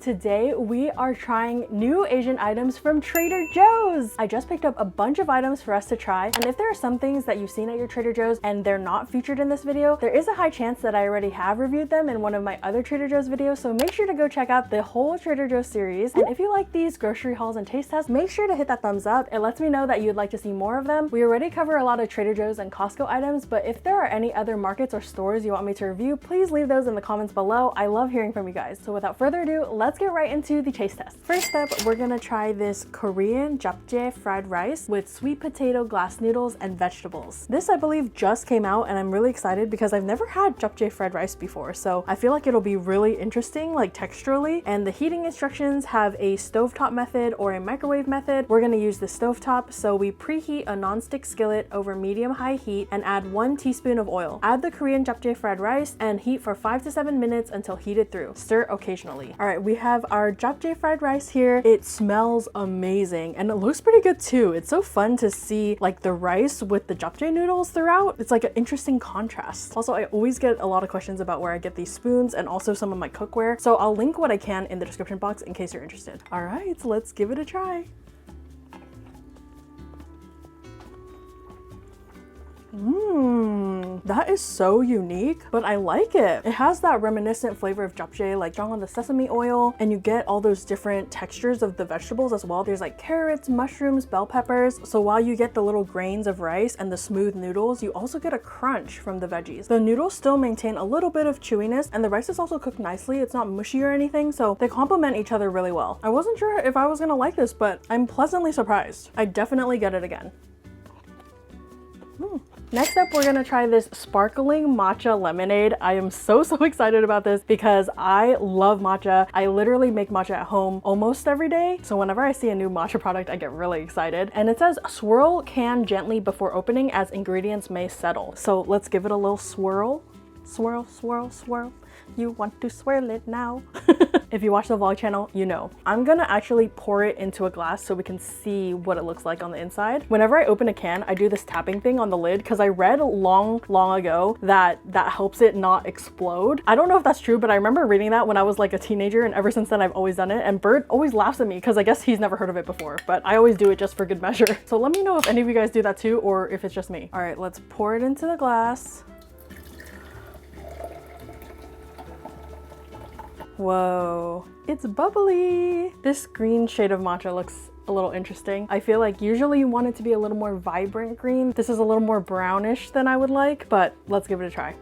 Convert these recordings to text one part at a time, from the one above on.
Today we are trying new Asian items from Trader Joe's. I just picked up a bunch of items for us to try, and if there are some things that you've seen at your Trader Joe's and they're not featured in this video, there is a high chance that I already have reviewed them in one of my other Trader Joe's videos, so make sure to go check out the whole Trader Joe's series. And if you like these grocery hauls and taste tests, make sure to hit that thumbs up. It lets me know that you'd like to see more of them. We already cover a lot of Trader Joe's and Costco items, but if there are any other markets or stores you want me to review, please leave those in the comments below. I love hearing from you guys. So without further ado, let's get right into the taste test. First up, we're gonna try this Korean japchae fried rice with sweet potato glass noodles and vegetables. This, I believe, just came out, and I'm really excited because I've never had japchae fried rice before, so I feel like it'll be really interesting, like texturally. And the heating instructions have a stovetop method or a microwave method. We're gonna use the stovetop, so we preheat a non-stick skillet over medium-high heat and add 1 teaspoon of oil. Add the Korean japchae fried rice and heat for 5 to 7 minutes until heated through. Stir occasionally. All right, we have our japchae fried rice here. It smells amazing and it looks pretty good too. It's so fun to see like the rice with the japchae noodles throughout. It's like an interesting contrast. Also, I always get a lot of questions about where I get these spoons and also some of my cookware, so I'll link what I can in the description box in case you're interested. All right, so let's give it a try. That is so unique, but I like it. It has that reminiscent flavor of japchae, like strong on the sesame oil, and you get all those different textures of the vegetables as well. There's like carrots, mushrooms, bell peppers. So while you get the little grains of rice and the smooth noodles, you also get a crunch from the veggies. The noodles still maintain a little bit of chewiness, and the rice is also cooked nicely. It's not mushy or anything, so they complement each other really well. I wasn't sure if I was gonna like this, but I'm pleasantly surprised. I definitely get it again. Next up, we're gonna try this sparkling matcha lemonade. I am so excited about this because I love matcha. I literally make matcha at home almost every day. So whenever I see a new matcha product, I get really excited. And it says swirl can gently before opening as ingredients may settle. So let's give it a little swirl. Swirl, swirl, swirl. You want to swirl it now. If you watch the vlog channel, you know. I'm gonna actually pour it into a glass so we can see what it looks like on the inside. Whenever I open a can, I do this tapping thing on the lid because I read long ago that helps it not explode. I don't know if that's true, but I remember reading that when I was like a teenager, and ever since then I've always done it. And Bert always laughs at me because I guess he's never heard of it before, but I always do it just for good measure. So let me know if any of you guys do that too, or if it's just me. All right, let's pour it into the glass. Whoa, it's bubbly. This green shade of matcha looks a little interesting. I feel like usually you want it to be a little more vibrant green. This is a little more brownish than I would like, but let's give it a try.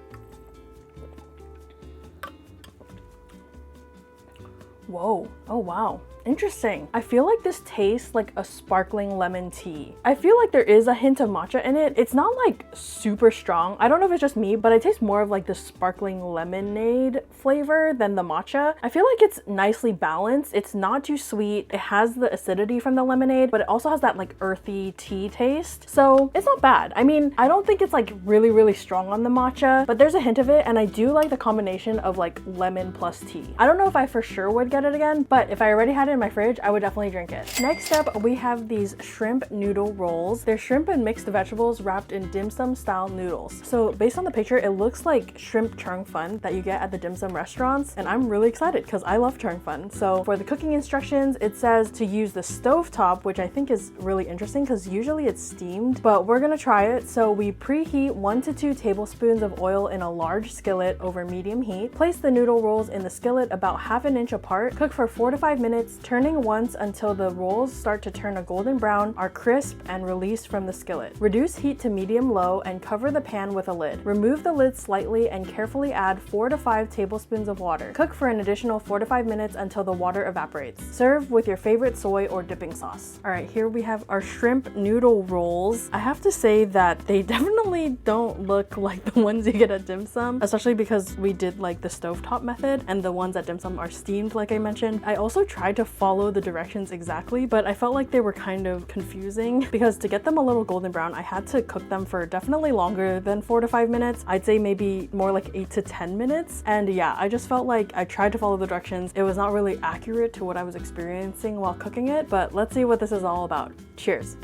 Whoa, oh wow. Interesting. I feel like this tastes like a sparkling lemon tea. I feel like there is a hint of matcha in it. It's not like super strong. I don't know if it's just me, but it tastes more of like the sparkling lemonade flavor than the matcha. I feel like it's nicely balanced. It's not too sweet. It has the acidity from the lemonade, but it also has that like earthy tea taste. So it's not bad. I mean, I don't think it's like really strong on the matcha, but there's a hint of it, and I do like the combination of like lemon plus tea. I don't know if I for sure would get it again, but if I already had it in my fridge, I would definitely drink it. Next up, we have these shrimp noodle rolls. They're shrimp and mixed vegetables wrapped in dim sum style noodles. So based on the picture, it looks like shrimp cheung fun that you get at the dim sum restaurants, and I'm really excited because I love cheung fun. So for the cooking instructions, it says to use the stove top, which I think is really interesting because usually it's steamed, but we're gonna try it. So we preheat 1 to 2 tablespoons of oil in a large skillet over medium heat. Place the noodle rolls in the skillet about 1/2 inch apart. Cook for 4 to 5 minutes, turning once until the rolls start to turn a golden brown, are crisp, and released from the skillet. Reduce heat to medium-low and cover the pan with a lid. Remove the lid slightly and carefully add 4 to 5 tablespoons of water. Cook for an additional 4 to 5 minutes until the water evaporates. Serve with your favorite soy or dipping sauce. All right, here we have our shrimp noodle rolls. I have to say that they definitely don't look like the ones you get at dim sum, especially because we did like the stovetop method, and the ones at dim sum are steamed like I mentioned. I also tried to follow the directions exactly, but I felt like they were kind of confusing because to get them a little golden brown, I had to cook them for definitely longer than 4 to 5 minutes. I'd say maybe more like 8 to 10 minutes. And yeah, I just felt like I tried to follow the directions. It was not really accurate to what I was experiencing while cooking it, but let's see what this is all about. Cheers.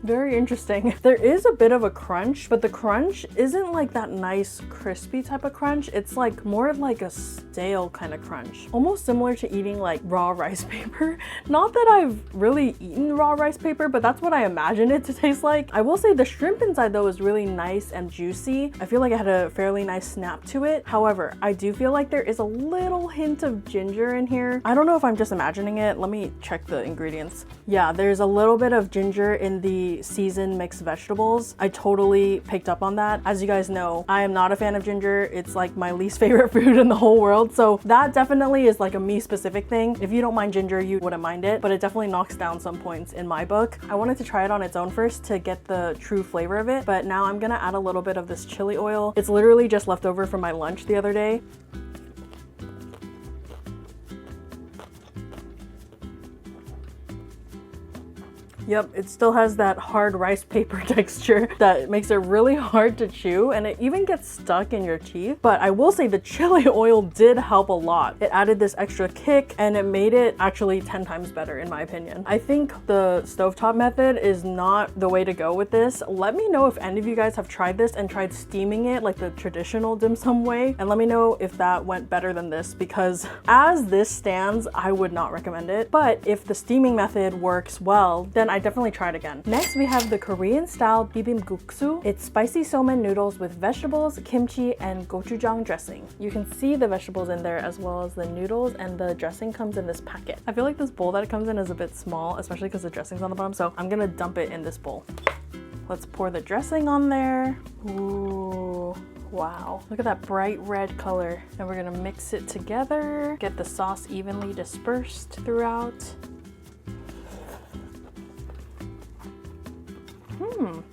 Very interesting. There is a bit of a crunch, but the crunch isn't like that nice crispy type of crunch. It's like more like a stale kind of crunch. Almost similar to eating like raw rice paper. Not that I've really eaten raw rice paper, but that's what I imagine it to taste like. I will say the shrimp inside though is really nice and juicy. I feel like it had a fairly nice snap to it. However, I do feel like there is a little hint of ginger in here. I don't know if I'm just imagining it. Let me check the ingredients. Yeah, there's a little bit of ginger in the seasoned mixed vegetables. I totally picked up on that. As you guys know, I am not a fan of ginger. It's like my least favorite food in the whole world. So that definitely is like a me specific thing. If you don't mind ginger, you wouldn't mind it, but it definitely knocks down some points in my book. I wanted to try it on its own first to get the true flavor of it, but now I'm gonna add a little bit of this chili oil. It's literally just left over from my lunch the other day. Yep, it still has that hard rice paper texture that makes it really hard to chew, and it even gets stuck in your teeth. But I will say the chili oil did help a lot. It added this extra kick and it made it actually 10 times better in my opinion. I think the stovetop method is not the way to go with this. Let me know if any of you guys have tried this and tried steaming it like the traditional dim sum way, and let me know if that went better than this, because as this stands, I would not recommend it. But if the steaming method works well, then I definitely try it again. Next, we have the Korean style bibim-guksu. It's spicy somen noodles with vegetables, kimchi, and gochujang dressing. You can see the vegetables in there as well as the noodles, and the dressing comes in this packet. I feel like this bowl that it comes in is a bit small, especially because the dressing's on the bottom, so I'm gonna dump it in this bowl. Let's pour the dressing on there. Ooh. Wow, look at that bright red color. And we're gonna mix it together, get the sauce evenly dispersed throughout.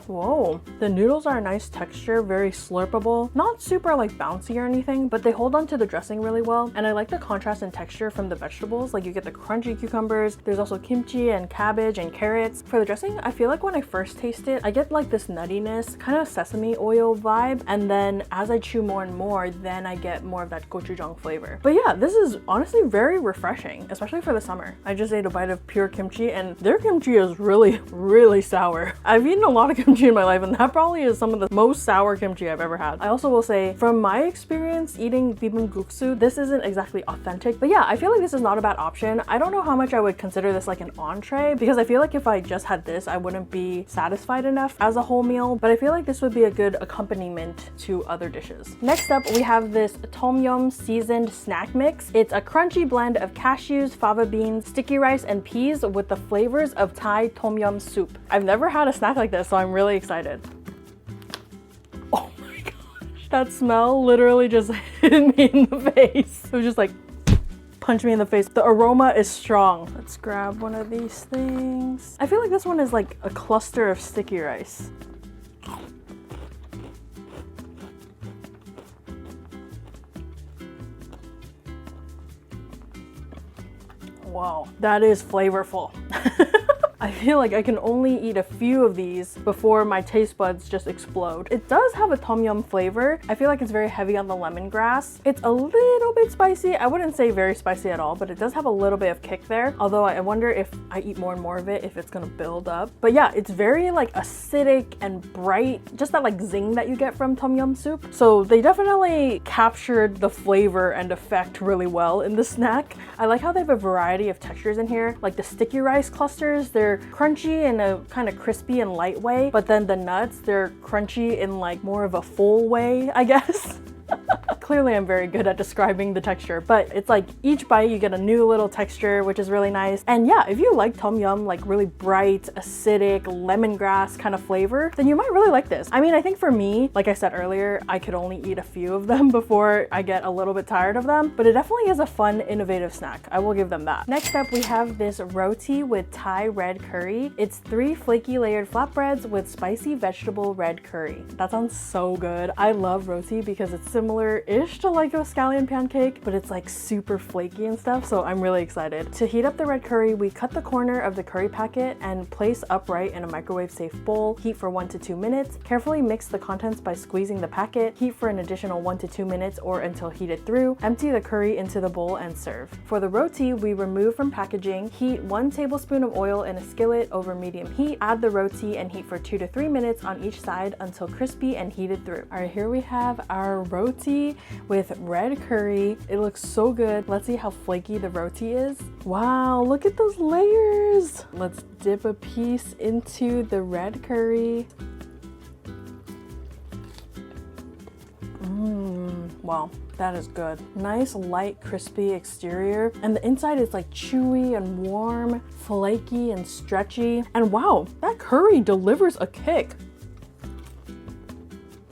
Whoa, the noodles are a nice texture, very slurpable, not super like bouncy or anything, but they hold on to the dressing really well. And I like the contrast in texture from the vegetables. Like you get the crunchy cucumbers, there's also kimchi and cabbage and carrots. For the dressing, I feel like when I first taste it, I get like this nuttiness, kind of sesame oil vibe, and then as I chew more and more, then I get more of that gochujang flavor. But yeah, this is honestly very refreshing, especially for the summer. I just ate a bite of pure kimchi and their kimchi is really sour. I've eaten a lot of kimchi in my life, and that probably is some of the most sour kimchi I've ever had. I also will say, from my experience eating bibim-guksu, this isn't exactly authentic, but yeah, I feel like this is not a bad option. I don't know how much I would consider this like an entree, because I feel like if I just had this, I wouldn't be satisfied enough as a whole meal, but I feel like this would be a good accompaniment to other dishes. Next up, we have this tom yum seasoned snack mix. It's a crunchy blend of cashews, fava beans, sticky rice, and peas with the flavors of Thai tom yum soup. I've never had a snack like this, so I'm really excited. Oh my gosh, that smell literally just hit me in the face. It was just like, punch me in the face. The aroma is strong. Let's grab one of these things. I feel like this one is like a cluster of sticky rice. Wow, that is flavorful. I feel like I can only eat a few of these before my taste buds just explode. It does have a tom yum flavor. I feel like it's very heavy on the lemongrass. It's a little bit spicy. I wouldn't say very spicy at all, but it does have a little bit of kick there. Although I wonder if I eat more and more of it, if it's gonna build up. But yeah, it's very like acidic and bright, just that like zing that you get from tom yum soup. So they definitely captured the flavor and effect really well in the snack. I like how they have a variety of textures in here. Like the sticky rice clusters, they're crunchy in a kind of crispy and light way, but then the nuts, they're crunchy in like more of a full way, I guess. Clearly I'm very good at describing the texture, but it's like each bite you get a new little texture, which is really nice. And yeah, if you like tom yum, like really bright, acidic, lemongrass kind of flavor, then you might really like this. I mean, I think for me, like I said earlier, I could only eat a few of them before I get a little bit tired of them, but it definitely is a fun, innovative snack. I will give them that. Next up, we have this roti with Thai red curry. It's 3 flaky layered flatbreads with spicy vegetable red curry. That sounds so good. I love roti because it's similar similar-ish to like a scallion pancake, but it's like super flaky and stuff, so I'm really excited. To heat up the red curry, we cut the corner of the curry packet and place upright in a microwave-safe bowl. Heat for 1 to 2 minutes. Carefully mix the contents by squeezing the packet. Heat for an additional 1 to 2 minutes or until heated through. Empty the curry into the bowl and serve. For the roti, we remove from packaging. Heat 1 tablespoon of oil in a skillet over medium heat. Add the roti and heat for 2 to 3 minutes on each side until crispy and heated through. All right, here we have our roti with red curry. It looks so good. Let's see how flaky the roti is. Wow, look at those layers. Let's dip a piece into the red curry. Wow, that is good. Nice, light, crispy exterior. And the inside is like chewy and warm, flaky and stretchy. And wow, that curry delivers a kick.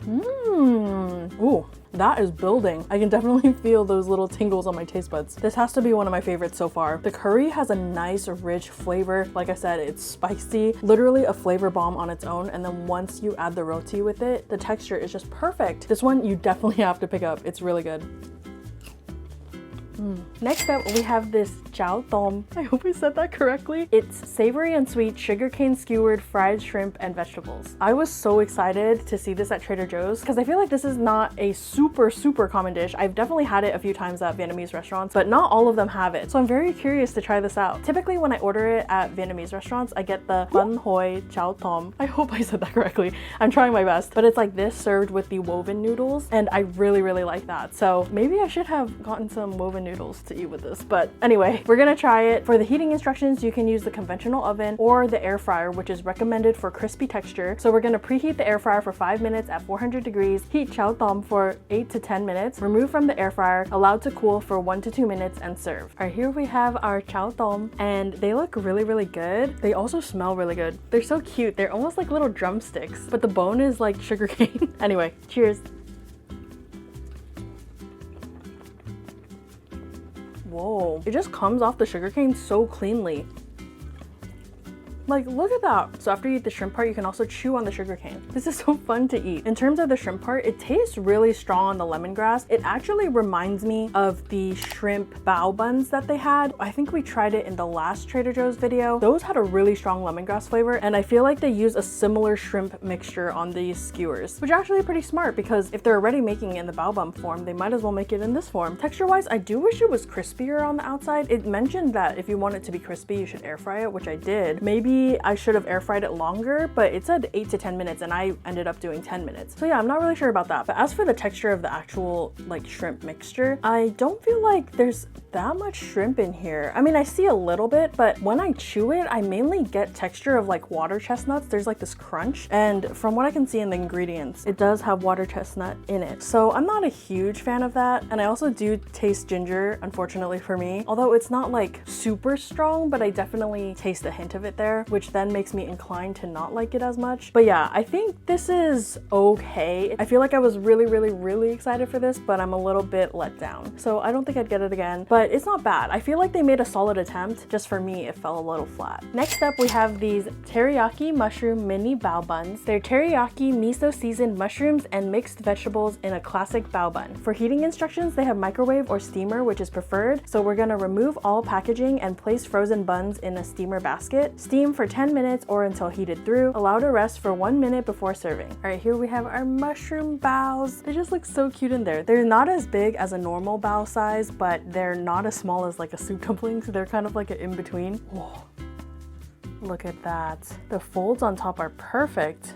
Ooh, that is building. I can definitely feel those little tingles on my taste buds. This has to be one of my favorites so far. The curry has a nice, rich flavor. Like I said, it's spicy, literally a flavor bomb on its own. And then once you add the roti with it, the texture is just perfect. This one you definitely have to pick up. It's really good. Next up, we have this chao. I hope I said that correctly. It's savory and sweet sugarcane skewered fried shrimp and vegetables. I was so excited to see this at Trader Joe's because I feel like this is not a super common dish. I've definitely had it a few times at Vietnamese restaurants, but not all of them have it. So I'm very curious to try this out. Typically when I order it at Vietnamese restaurants, I get the bun hoi chao tom. I hope I said that correctly. I'm trying my best, but it's like this served with the woven noodles, and I really like that. So maybe I should have gotten some woven noodles to eat with this. But anyway, we're gonna try it. For the heating instructions, you can use the conventional oven or the air fryer, which is recommended for crispy texture. So we're gonna preheat the air fryer for 5 minutes at 400 degrees, heat chao tom for 8 to 10 minutes, remove from the air fryer, allow to cool for 1 to 2 minutes, and serve. All right, here we have our chao tom, and they look really good. They also smell really good. They're so cute. They're almost like little drumsticks, but the bone is like sugarcane. Anyway, cheers. Whoa, it just comes off the sugarcane so cleanly. Like, look at that. So after you eat the shrimp part, you can also chew on the sugarcane. This is so fun to eat. In terms of the shrimp part, it tastes really strong on the lemongrass. It actually reminds me of the shrimp bao buns that they had. I think we tried it in the last Trader Joe's video. Those had a really strong lemongrass flavor, and I feel like they use a similar shrimp mixture on these skewers, which is actually pretty smart because if they're already making it in the bao bun form, they might as well make it in this form. Texture-wise, I do wish it was crispier on the outside. It mentioned that if you want it to be crispy, you should air fry it, which I did. Maybe I should have air fried it longer, but it said 8 to 10 minutes and I ended up doing 10 minutes. So yeah, I'm not really sure about that. But as for the texture of the actual like shrimp mixture, I don't feel like there's that much shrimp in here. I mean, I see a little bit, but when I chew it, I mainly get texture of like water chestnuts. There's like this crunch, and from what I can see in the ingredients, it does have water chestnut in it. So I'm not a huge fan of that. And I also do taste ginger, unfortunately for me, although it's not like super strong, but I definitely taste a hint of it there, which then makes me inclined to not like it as much. But yeah, I think this is okay. I feel like I was really excited for this, but I'm a little bit let down. So I don't think I'd get it again, but it's not bad. I feel like they made a solid attempt. Just for me, it fell a little flat. Next up, we have these teriyaki mushroom mini bao buns. They're teriyaki miso seasoned mushrooms and mixed vegetables in a classic bao bun. For heating instructions, they have microwave or steamer, which is preferred. So we're gonna remove all packaging and place frozen buns in a steamer basket. Steam for 10 minutes or until heated through. Allow to rest for 1 minute before serving. All right, here we have our mushroom baos. They just look so cute in there. They're not as big as a normal bao size, but they're not as small as like a soup dumpling, so they're kind of like an in-between. Whoa. Look at that. The folds on top are perfect.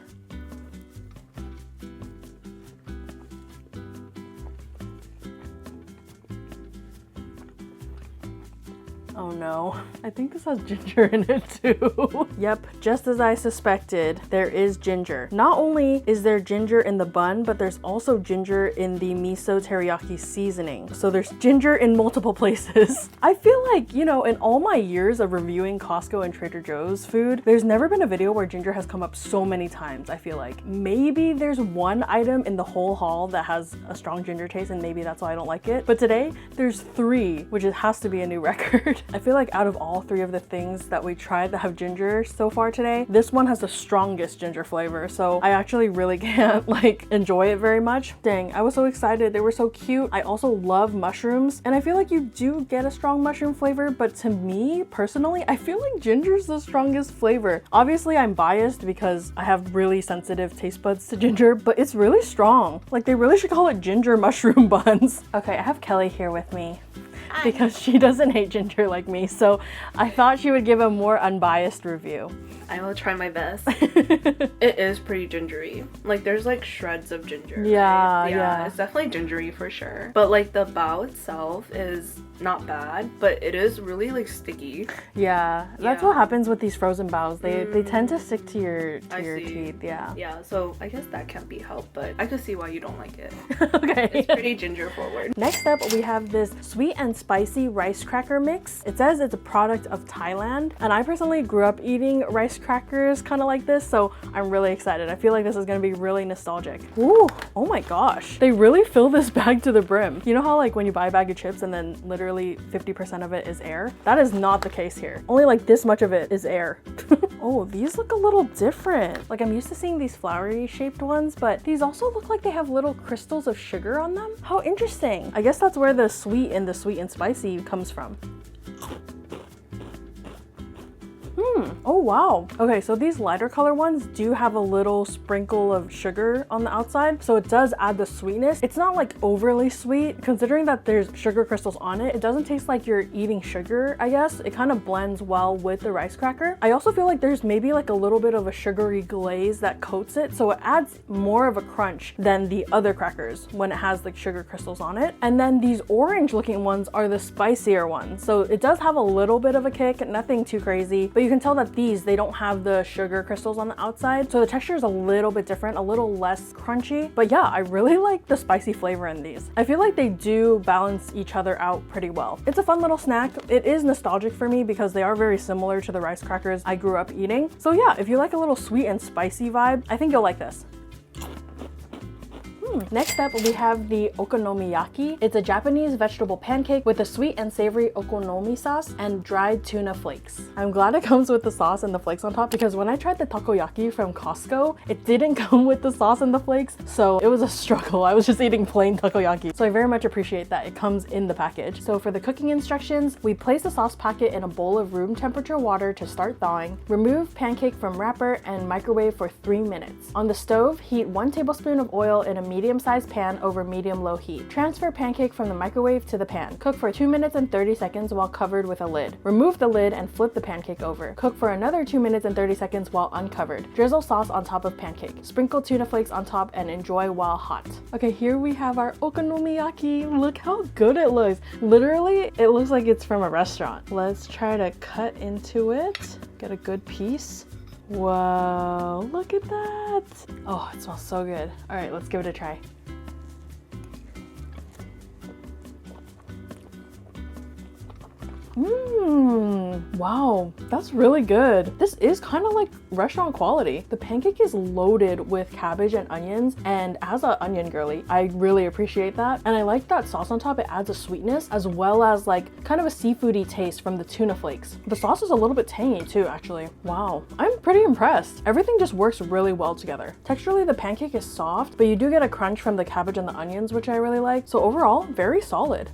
Oh no, I think this has ginger in it too. Yep, just as I suspected, there is ginger. Not only is there ginger in the bun, but there's also ginger in the miso teriyaki seasoning. So there's ginger in multiple places. I feel like, you know, in all my years of reviewing Costco and Trader Joe's food, there's never been a video where ginger has come up so many times, I feel like. Maybe there's one item in the whole haul that has a strong ginger taste, and maybe that's why I don't like it. But today, there's 3, which has to be a new record. I feel like out of all three of the things that we tried that have ginger so far today, this one has the strongest ginger flavor. So I actually really can't like enjoy it very much. Dang, I was so excited. They were so cute. I also love mushrooms, and I feel like you do get a strong mushroom flavor, but to me personally, I feel like ginger's the strongest flavor. Obviously, I'm biased because I have really sensitive taste buds to ginger, but it's really strong. Like, they really should call it ginger mushroom buns. Okay, I have Kelly here with me because she doesn't hate ginger like me, so I thought she would give a more unbiased review. I will try my best. It is pretty gingery. Like, there's like shreds of ginger. Yeah, right? yeah. It's definitely gingery for sure. But like the bao itself is not bad, but it is really like sticky. Yeah, that's what happens with these frozen baos. They tend to stick to your teeth. Yeah, so I guess that can't be helped, but I could see why you don't like it. Okay. It's pretty ginger forward. Next up, we have this sweet and spicy rice cracker mix. It says it's a product of Thailand, and I personally grew up eating rice crackers kind of like this, so I'm really excited. I feel like this is gonna be really nostalgic. Ooh, oh my gosh. They really fill this bag to the brim. You know how like when you buy a bag of chips and then literally 50% of it is air? That is not the case here. Only like this much of it is air. Oh, these look a little different. Like, I'm used to seeing these flowery shaped ones, but these also look like they have little crystals of sugar on them. How interesting. I guess that's where the sweet and spicy comes from. Oh wow. Okay, so these lighter color ones do have a little sprinkle of sugar on the outside, so it does add the sweetness. It's not like overly sweet. Considering that there's sugar crystals on it, it doesn't taste like you're eating sugar, I guess. It kind of blends well with the rice cracker. I also feel like there's maybe like a little bit of a sugary glaze that coats it, so it adds more of a crunch than the other crackers when it has like sugar crystals on it. And then these orange looking ones are the spicier ones, so it does have a little bit of a kick, nothing too crazy, but you can tell that they don't have the sugar crystals on the outside, so the texture is a little bit different, a little less crunchy. But yeah, I really like the spicy flavor in these. I feel like they do balance each other out pretty well. It's a fun little snack. It is nostalgic for me because they are very similar to the rice crackers I grew up eating. So yeah, if you like a little sweet and spicy vibe, I think you'll like this. Next up, we have the okonomiyaki. It's a Japanese vegetable pancake with a sweet and savory okonomi sauce and dried tuna flakes. I'm glad it comes with the sauce and the flakes on top, because when I tried the takoyaki from Costco, it didn't come with the sauce and the flakes, so it was a struggle. I was just eating plain takoyaki. So I very much appreciate that it comes in the package. So for the cooking instructions, we place the sauce packet in a bowl of room temperature water to start thawing. Remove pancake from wrapper and microwave for 3 minutes. On the stove, heat 1 tablespoon of oil in a medium-sized pan over medium-low heat. Transfer pancake from the microwave to the pan. Cook for 2 minutes and 30 seconds while covered with a lid. Remove the lid and flip the pancake over. Cook for another 2 minutes and 30 seconds while uncovered. Drizzle sauce on top of pancake. Sprinkle tuna flakes on top and enjoy while hot. Okay, here we have our okonomiyaki. Look how good it looks. Literally, it looks like it's from a restaurant. Let's try to cut into it. Get a good piece. Whoa, look at that. Oh, it smells so good. All right, let's give it a try. Wow, that's really good. This is kind of like restaurant quality. The pancake is loaded with cabbage and onions, and as an onion girly, I really appreciate that. And I like that sauce on top. It adds a sweetness as well as like kind of a seafoody taste from the tuna flakes. The sauce is a little bit tangy too, actually. Wow, I'm pretty impressed. Everything just works really well together. Texturally, the pancake is soft, but you do get a crunch from the cabbage and the onions, which I really like. So overall, very solid.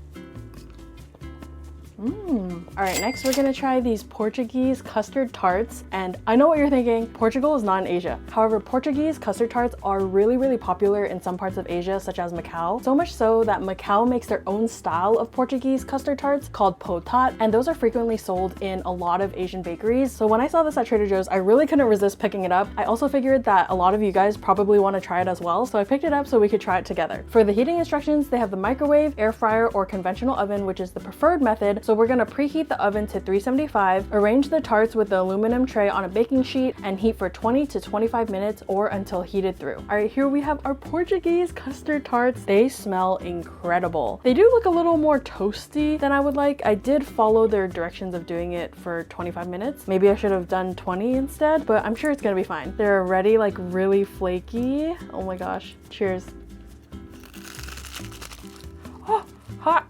All right, next we're gonna try these Portuguese custard tarts. And I know what you're thinking, Portugal is not in Asia. However, Portuguese custard tarts are really popular in some parts of Asia, such as Macau. So much so that Macau makes their own style of Portuguese custard tarts called potat, and those are frequently sold in a lot of Asian bakeries. So when I saw this at Trader Joe's, I really couldn't resist picking it up. I also figured that a lot of you guys probably want to try it as well, so I picked it up so we could try it together. For the heating instructions, they have the microwave, air fryer, or conventional oven, which is the preferred method. So we're gonna preheat the oven to 375, arrange the tarts with the aluminum tray on a baking sheet, and heat for 20 to 25 minutes or until heated through. All right, here we have our Portuguese custard tarts. They smell incredible. They do look a little more toasty than I would like. I did follow their directions of doing it for 25 minutes. Maybe I should have done 20 instead, but I'm sure it's gonna be fine. They're already like really flaky. Oh my gosh, cheers. Oh, hot.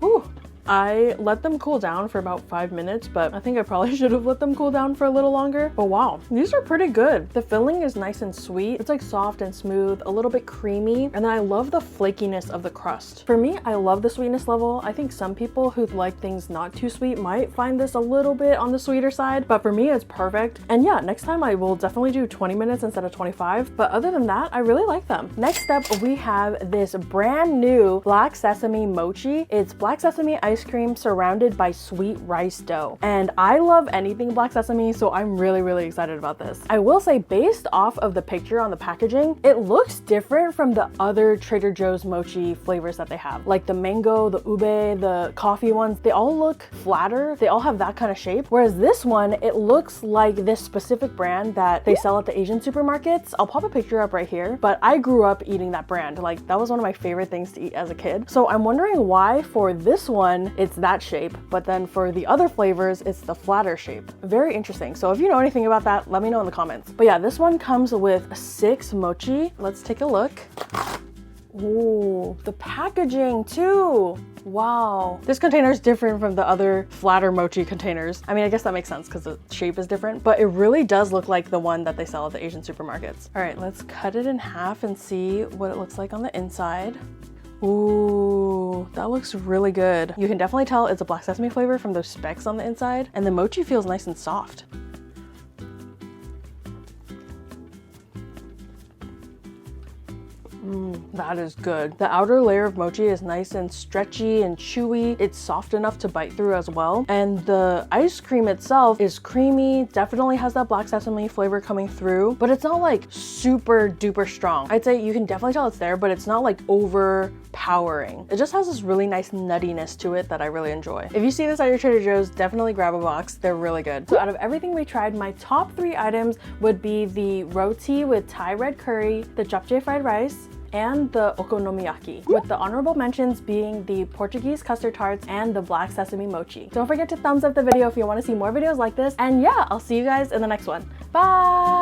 Ooh. I let them cool down for about 5 minutes, but I think I probably should have let them cool down for a little longer. But wow, these are pretty good. The filling is nice and sweet. It's like soft and smooth, a little bit creamy. And then I love the flakiness of the crust. For me, I love the sweetness level. I think some people who like things not too sweet might find this a little bit on the sweeter side, but for me, it's perfect. And yeah, next time I will definitely do 20 minutes instead of 25. But other than that, I really like them. Next up, we have this brand new black sesame mochi. It's black sesame ice cream surrounded by sweet rice dough. And I love anything black sesame, so I'm really excited about this. I will say, based off of the picture on the packaging, it looks different from the other Trader Joe's mochi flavors that they have. Like the mango, the ube, the coffee ones, they all look flatter. They all have that kind of shape. Whereas this one, it looks like this specific brand that they sell at the Asian supermarkets. I'll pop a picture up right here, but I grew up eating that brand. Like that was one of my favorite things to eat as a kid. So I'm wondering why for this one, it's that shape, but then for the other flavors, it's the flatter shape. Very interesting. So if you know anything about that, let me know in the comments. But yeah, this one comes with 6 mochi. Let's take a look. Ooh, the packaging too. Wow. This container is different from the other flatter mochi containers. I mean, I guess that makes sense because the shape is different, but it really does look like the one that they sell at the Asian supermarkets. All right, let's cut it in half and see what it looks like on the inside. Ooh, that looks really good. You can definitely tell it's a black sesame flavor from those specks on the inside, and the mochi feels nice and soft. That is good. The outer layer of mochi is nice and stretchy and chewy. It's soft enough to bite through as well. And the ice cream itself is creamy, definitely has that black sesame flavor coming through, but it's not like super duper strong. I'd say you can definitely tell it's there, but it's not like overpowering. It just has this really nice nuttiness to it that I really enjoy. If you see this at your Trader Joe's, definitely grab a box. They're really good. So out of everything we tried, my top 3 items would be the roti with Thai red curry, the japchae fried rice, and the okonomiyaki, with the honorable mentions being the Portuguese custard tarts and the black sesame mochi. Don't forget to thumbs up the video if you want to see more videos like this, and yeah, I'll see you guys in the next one. Bye!